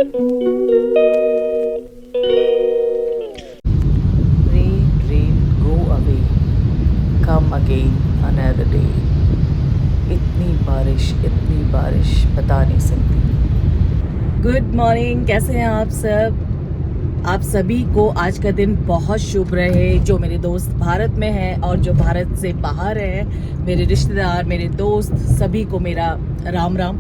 Rain, go away, come again another day. इतनी बारिश बता नहीं सकती। गुड मॉर्निंग, कैसे हैं आप सब? आप सभी को आज का दिन बहुत शुभ रहे। जो मेरे दोस्त भारत में हैं और जो भारत से बाहर हैं, मेरे रिश्तेदार, मेरे दोस्त, सभी को मेरा राम राम।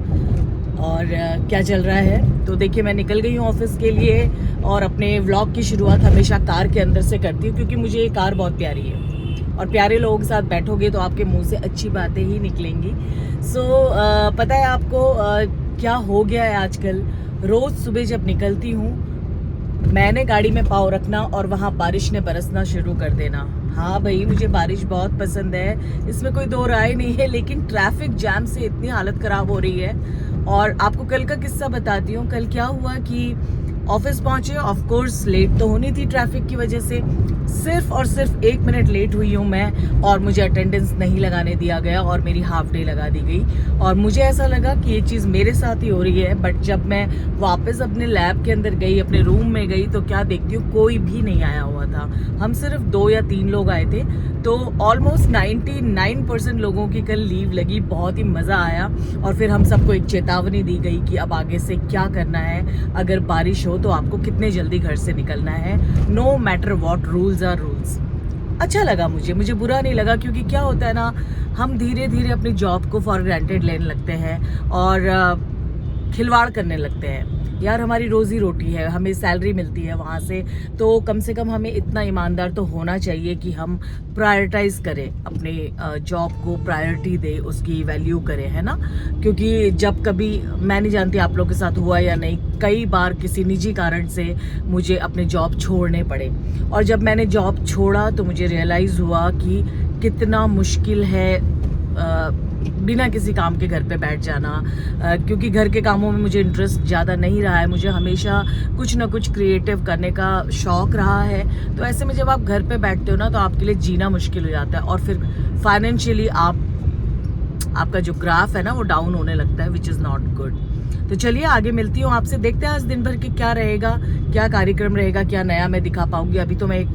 और क्या चल रहा है? तो देखिए, मैं निकल गई हूँ ऑफिस के लिए और अपने व्लॉग की शुरुआत हमेशा कार के अंदर से करती हूँ, क्योंकि मुझे ये कार बहुत प्यारी है और प्यारे लोगों के साथ बैठोगे तो आपके मुंह से अच्छी बातें ही निकलेंगी। पता है आपको क्या हो गया है आजकल? रोज़ सुबह जब निकलती हूँ, मैंने गाड़ी में पाँव रखना और वहाँ बारिश ने बरसना शुरू कर देना। हाँ भाई, मुझे बारिश बहुत पसंद है, इसमें कोई दो राय नहीं है, लेकिन ट्रैफिक जैम से इतनी हालत ख़राब हो रही है। और आपको कल का किस्सा बताती हूँ। कल क्या हुआ कि ऑफिस पहुंचे, ऑफ कोर्स लेट तो होनी थी ट्रैफिक की वजह से। सिर्फ और सिर्फ 1 मिनट लेट हुई हूँ मैं, और मुझे अटेंडेंस नहीं लगाने दिया गया और मेरी हाफ डे लगा दी गई। और मुझे ऐसा लगा कि ये चीज़ मेरे साथ ही हो रही है। बट जब मैं वापस अपने लैब के अंदर गई, अपने रूम में गई, तो क्या देखती हूँ, कोई भी नहीं आया हुआ था। हम सिर्फ 2 या 3 लोग आए थे। तो ऑलमोस्ट 99% लोगों की कल लीव लगी। बहुत ही मज़ा आया। और फिर हम सबको एक चेतावनी दी गई कि अब आगे से क्या करना है। अगर बारिश हो तो आपको कितने जल्दी घर से निकलना है। No matter what, rules are rules. अच्छा लगा मुझे बुरा नहीं लगा, क्योंकि क्या होता है ना, हम धीरे धीरे अपनी जॉब को फॉर ग्रांटेड लेने लगते हैं और खिलवाड़ करने लगते हैं। यार, हमारी रोजी रोटी है, हमें सैलरी मिलती है वहाँ से, तो कम से कम हमें इतना ईमानदार तो होना चाहिए कि हम प्रायोरिटाइज करें अपने जॉब को, प्रायोरिटी दे, उसकी वैल्यू करें, है ना। क्योंकि जब कभी, मैं नहीं जानती आप लोगों के साथ हुआ या नहीं, कई बार किसी निजी कारण से मुझे अपने जॉब छोड़ने पड़े। और जब मैंने जॉब छोड़ा तो मुझे रियलाइज़ हुआ कि कितना मुश्किल है बिना किसी काम के घर पे बैठ जाना। क्योंकि घर के कामों में मुझे इंटरेस्ट ज़्यादा नहीं रहा है। मुझे हमेशा कुछ ना कुछ क्रिएटिव करने का शौक़ रहा है। तो ऐसे में जब आप घर पे बैठते हो ना, तो आपके लिए जीना मुश्किल हो जाता है और फिर फाइनेंशियली आपका जो ग्राफ है ना, वो डाउन होने लगता है, विच इज़ नॉट गुड। तो चलिए आगे मिलती हूँ आपसे, देखते हैं आज दिन भर के क्या रहेगा, क्या कार्यक्रम रहेगा, क्या नया मैं दिखा पाऊँगी। अभी तो मैं एक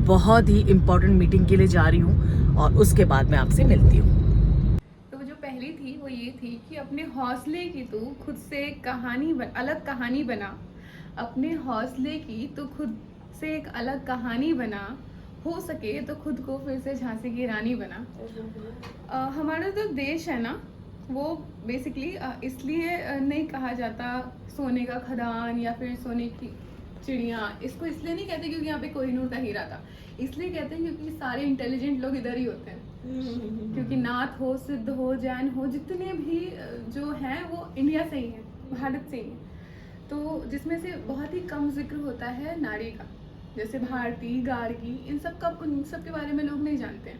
बहुत ही इम्पोर्टेंट मीटिंग के लिए जा रही हूँ और उसके बाद मैं आपसे मिलती हूँ। पहली थी वो ये थी कि अपने हौसले की तू खुद से एक अलग कहानी बना। अपने हौसले की तू खुद से एक अलग कहानी बना। हो सके तो खुद को फिर से झांसी की रानी बना। हमारा जो देश है ना, वो बेसिकली इसलिए नहीं कहा जाता सोने का खदान या फिर सोने की चिड़िया। इसको इसलिए नहीं कहते क्योंकि यहाँ पे कोहिनूर का हीरा था, इसलिए कहते हैं क्योंकि सारे इंटेलिजेंट लोग इधर ही होते हैं। क्योंकि नाथ हो, सिद्ध हो, जैन हो, जितने भी जो हैं वो इंडिया से ही हैं, भारत से ही हैं। तो जिसमें से बहुत ही कम जिक्र होता है नारी का, जैसे भारती, गार्गी, इन सब के बारे में लोग नहीं जानते हैं।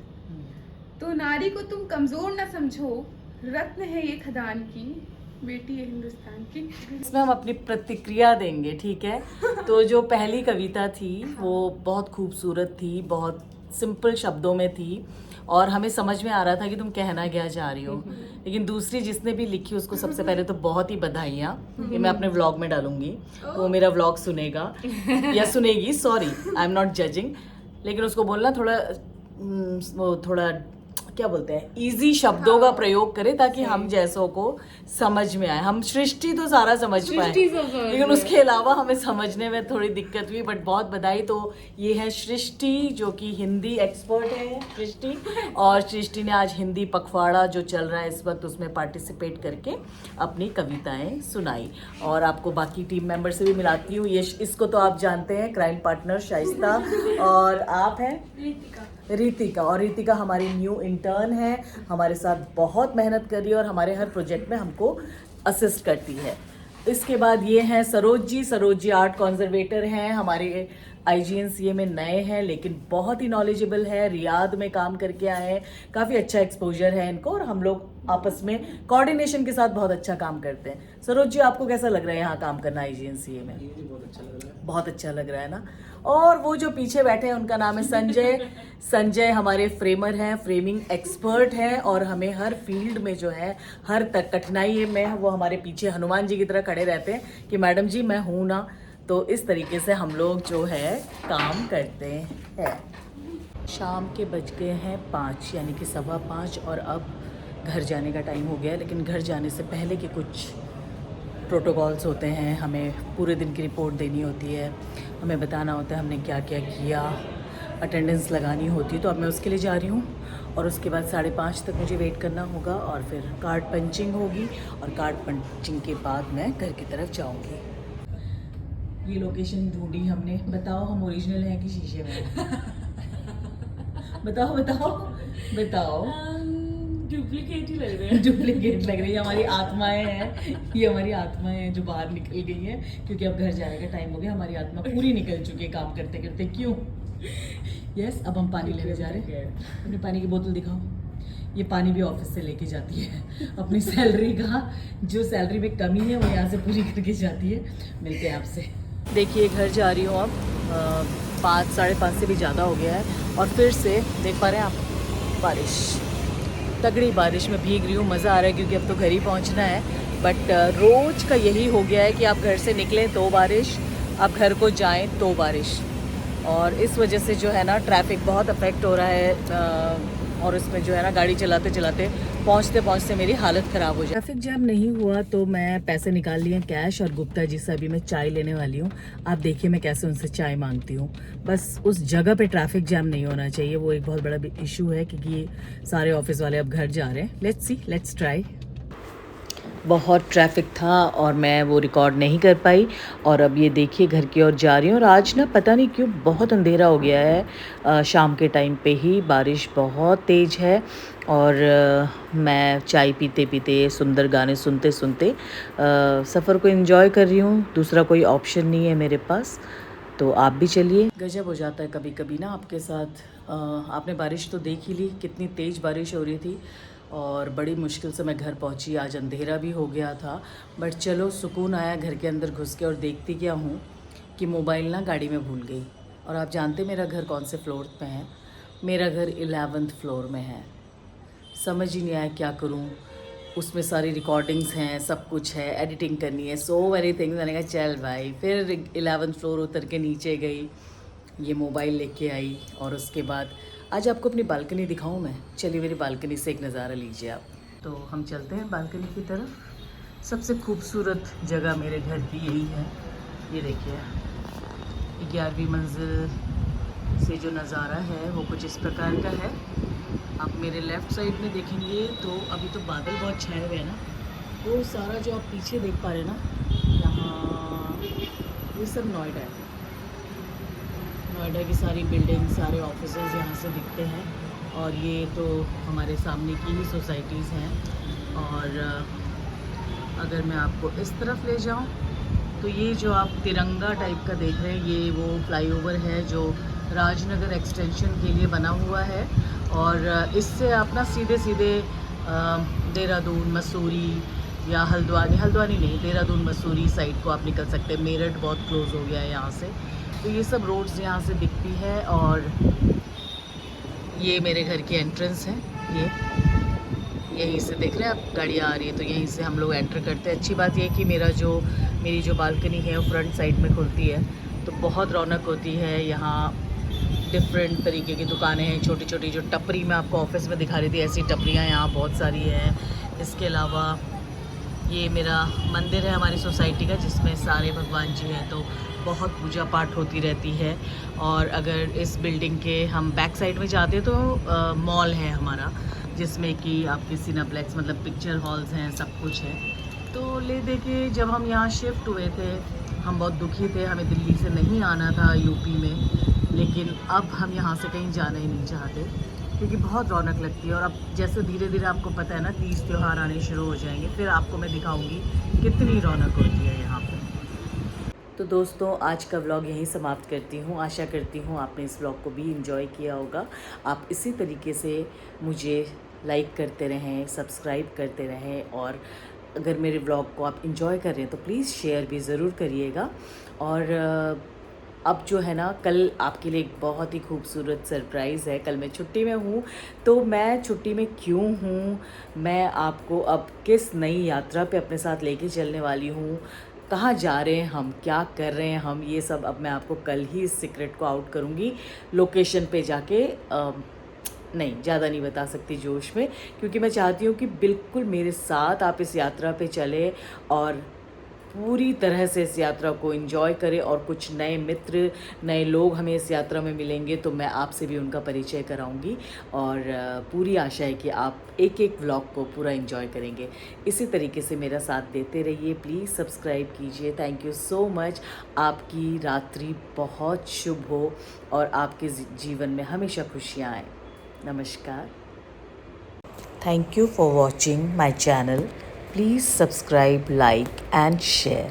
तो नारी को तुम कमजोर ना समझो, रत्न है ये खदान की, बेटी है हिंदुस्तान की। इसमें हम अपनी प्रतिक्रिया देंगे, ठीक है। तो जो पहली कविता थी वो बहुत खूबसूरत थी, बहुत सिंपल शब्दों में थी और हमें समझ में आ रहा था कि तुम कहना क्या चाह रही हो। लेकिन दूसरी जिसने भी लिखी, उसको सबसे पहले तो बहुत ही बधाइयाँ। ये मैं अपने व्लॉग में डालूंगी, तो वो मेरा व्लॉग सुनेगा या सुनेगी, sorry, I am not judging. लेकिन उसको बोलना थोड़ा क्या बोलते हैं, इजी शब्दों का प्रयोग करें ताकि हम जैसों को समझ में आए। हम सृष्टि तो सारा समझ पाए, लेकिन उसके अलावा हमें समझने में थोड़ी दिक्कत हुई। बट बहुत बधाई। तो ये है सृष्टि, जो कि हिंदी एक्सपर्ट है सृष्टि, और सृष्टि ने आज हिंदी पखवाड़ा जो चल रहा है इस वक्त, उसमें पार्टिसिपेट करके अपनी कविताएं सुनाई। और आपको बाकी टीम मेंबर से भी मिलाती हूँ। ये इसको तो आप जानते हैं, क्राइम पार्टनर शाइस्ता, और आप हैं रीतिका। और रीतिका हमारी न्यू इंटर्न है, हमारे साथ बहुत मेहनत कर रही है और हमारे हर प्रोजेक्ट में हमको असिस्ट करती है। इसके बाद ये हैं सरोज जी आर्ट कंजर्वेटर हैं, हमारे IGNCA में नए हैं लेकिन बहुत ही नॉलेजेबल है, रियाद में काम करके आए हैं, काफ़ी अच्छा एक्सपोजर है इनको और हम लोग आपस में कोऑर्डिनेशन के साथ बहुत अच्छा काम करते हैं। सरोज जी, आपको कैसा लग रहा है यहाँ काम करना IGNCA में? जी बहुत अच्छा लग रहा है। बहुत अच्छा लग रहा है ना। और वो जो पीछे बैठे हैं उनका नाम है संजय। संजय हमारे फ्रेमर हैं, फ्रेमिंग एक्सपर्ट हैं और हमें हर फील्ड में जो है हर तक कठिनाई में वो हमारे पीछे हनुमान जी की तरह खड़े रहते हैं कि मैडम जी मैं हूँ ना। तो इस तरीके से हम लोग जो है काम करते हैं। शाम के बज गए हैं 5 यानी कि 5:15 और अब घर जाने का टाइम हो गया है। लेकिन घर जाने से पहले के कुछ प्रोटोकॉल्स होते हैं, हमें पूरे दिन की रिपोर्ट देनी होती है, हमें बताना होता है हमने क्या क्या किया, अटेंडेंस लगानी होती है। तो अब मैं उसके लिए जा रही हूँ और उसके बाद 5:30 तक मुझे वेट करना होगा और फिर कार्ड पंचिंग होगी और कार्ड पंचिंग के बाद मैं घर की तरफ जाऊँगी। ये लोकेशन ढूंढी हमने। बताओ हम ओरिजिनल हैं कि शीशे में? बताओ बताओ बताओ। डुप्लीकेट ही लग रहे हैं। डुप्लीकेट लग रही है। हमारी आत्माएं हैं, ये हमारी आत्माएं हैं जो बाहर निकल गई हैं क्योंकि अब घर जाने का टाइम हो गया। हमारी आत्मा पूरी निकल चुकी है काम करते करते। क्यों? यस, अब हम पानी लेने जा रहे हैं। अपने पानी की बोतल दिखाओ। ये पानी भी ऑफिस से लेके जाती है अपनी सैलरी का, जो सैलरी में कमी है वो यहाँ से पूरी करके जाती है। मिलते हैं आपसे। देखिए घर जा रही हूँ अब, 5 साढ़े 5 से भी ज़्यादा हो गया है और फिर से देख पा रहे हैं आप बारिश, तगड़ी बारिश में भीग रही हूँ। मज़ा आ रहा है क्योंकि अब तो घर ही पहुँचना है। बट रोज़ का यही हो गया है कि आप घर से निकलें तो बारिश, आप घर को जाएं तो बारिश। और इस वजह से जो है ना ट्रैफिक बहुत अफेक्ट हो रहा है और इसमें जो है ना गाड़ी चलाते चलाते पहुँचते पहुँचते मेरी हालत ख़राब हो जाए। ट्रैफिक जैम नहीं हुआ तो मैं पैसे निकाल लिए कैश और गुप्ता जी से अभी मैं चाय लेने वाली हूँ। आप देखिए मैं कैसे उनसे चाय मांगती हूँ। बस उस जगह पे ट्रैफिक जैम नहीं होना चाहिए, वो एक बहुत बड़ा इशू है क्योंकि सारे ऑफिस वाले अब घर जा रहे हैं। Let's see, let's try. बहुत ट्रैफिक था और मैं वो रिकॉर्ड नहीं कर पाई और अब ये देखिए घर की ओर जा रही हूँ। और आज ना पता नहीं क्यों बहुत अंधेरा हो गया है, शाम के टाइम पे ही बारिश बहुत तेज़ है और मैं चाय पीते पीते सुंदर गाने सुनते सुनते सफ़र को एंजॉय कर रही हूँ। दूसरा कोई ऑप्शन नहीं है मेरे पास, तो आप भी चलिए। गजब हो जाता है कभी कभी ना आपके साथ। आपने बारिश तो देख ही ली, कितनी तेज़ बारिश हो रही थी और बड़ी मुश्किल से मैं घर पहुंची। आज अंधेरा भी हो गया था बट चलो सुकून आया घर के अंदर घुस के। और देखती क्या हूँ कि मोबाइल ना गाड़ी में भूल गई। और आप जानते मेरा घर कौन से फ्लोर पे है? मेरा घर 11th फ्लोर में है। समझ ही नहीं आया क्या करूँ। उसमें सारी रिकॉर्डिंग्स हैं, सब कुछ है, एडिटिंग करनी है, सो वेरी थिंग्स। मैंने कहा चल भाई, फिर 11th फ्लोर उतर के नीचे गई, ये मोबाइल लेके आई और उसके बाद आज आपको अपनी बालकनी दिखाऊं मैं। चलिए मेरी बालकनी से एक नज़ारा लीजिए आप। तो हम चलते हैं बालकनी की तरफ। सबसे खूबसूरत जगह मेरे घर की यही है। ये देखिए 11वीं मंजिल से जो नज़ारा है वो कुछ इस प्रकार का है। आप मेरे लेफ़्ट साइड में देखेंगे तो अभी तो बादल बहुत छाए हुए हैं ना, वो सारा जो आप पीछे देख पा रहे हैं ना, यहाँ ये सब नोएडा है। नोएडा की सारी बिल्डिंग, सारे ऑफिसेज यहाँ से दिखते हैं और ये तो हमारे सामने की ही सोसाइटीज़ हैं। और अगर मैं आपको इस तरफ ले जाऊँ तो ये जो आप तिरंगा टाइप का देख रहे हैं, ये वो फ्लाईओवर है जो राजनगर एक्सटेंशन के लिए बना हुआ है। और इससे आप ना सीधे सीधे देहरादून, मसूरी या हल्द्वानी नहीं, देहरादून मसूरी साइड को आप निकल सकते हैं। मेरठ बहुत क्लोज हो गया है यहाँ से। तो ये सब रोड्स यहाँ से दिखती है और ये मेरे घर की एंट्रेंस है। ये यहीं से देख रहे हैं आप, गाड़ियाँ आ रही है तो यहीं से हम लोग एंटर करते हैं। अच्छी बात ये कि मेरी जो बालकनी है वो फ्रंट साइड में खुलती है तो बहुत रौनक होती है। यहाँ डिफरेंट तरीके की दुकानें हैं, छोटी छोटी जो टपरी में आपको ऑफिस में दिखा रही थी, ऐसी टपरियाँ यहाँ बहुत सारी हैं। इसके अलावा ये मेरा मंदिर है हमारी सोसाइटी का जिसमें सारे भगवान जी हैं, तो बहुत पूजा पाठ होती रहती है। और अगर इस बिल्डिंग के हम बैक साइड में जाते हैं तो मॉल है हमारा जिसमें कि आपके सिनेप्लेक्स मतलब पिक्चर हॉल्स हैं, सब कुछ है। तो ले दे के जब हम यहाँ शिफ्ट हुए थे हम बहुत दुखी थे, हमें दिल्ली से नहीं आना था यूपी में, लेकिन अब हम यहाँ से कहीं जाना ही नहीं चाहते क्योंकि बहुत रौनक लगती है। और अब जैसे धीरे धीरे आपको पता है ना, तीज त्यौहार आने शुरू हो जाएंगे, फिर आपको मैं दिखाऊंगी कितनी रौनक होती है यहाँ पे। तो दोस्तों आज का व्लॉग यहीं समाप्त करती हूँ। आशा करती हूँ आपने इस व्लॉग को भी एंजॉय किया होगा। आप इसी तरीके से मुझे लाइक करते रहें, सब्सक्राइब करते रहें, और अगर मेरे व्लॉग को आप एंजॉय कर रहे हैं तो प्लीज़ शेयर भी ज़रूर करिएगा। और अब जो है ना, कल आपके लिए एक बहुत ही खूबसूरत सरप्राइज़ है। कल मैं छुट्टी में हूँ, तो मैं छुट्टी में क्यों हूँ, मैं आपको अब किस नई यात्रा पे अपने साथ लेके चलने वाली हूँ, कहाँ जा रहे हैं हम, क्या कर रहे हैं हम, ये सब अब मैं आपको कल ही इस सीक्रेट को आउट करूँगी लोकेशन पे जाके। नहीं, ज़्यादा नहीं बता सकती जोश में, क्योंकि मैं चाहती हूँ कि बिल्कुल मेरे साथ आप इस यात्रा पे चले और पूरी तरह से इस यात्रा को एंजॉय करें। और कुछ नए मित्र, नए लोग हमें इस यात्रा में मिलेंगे, तो मैं आपसे भी उनका परिचय कराऊंगी। और पूरी आशा है कि आप एक एक व्लॉग को पूरा एंजॉय करेंगे। इसी तरीके से मेरा साथ देते रहिए, प्लीज़ सब्सक्राइब कीजिए। Thank you so much. आपकी रात्रि बहुत शुभ हो और आपके जीवन में हमेशा खुशियाँ आएँ। नमस्कार। Thank you for watching my channel. Please subscribe, like and share.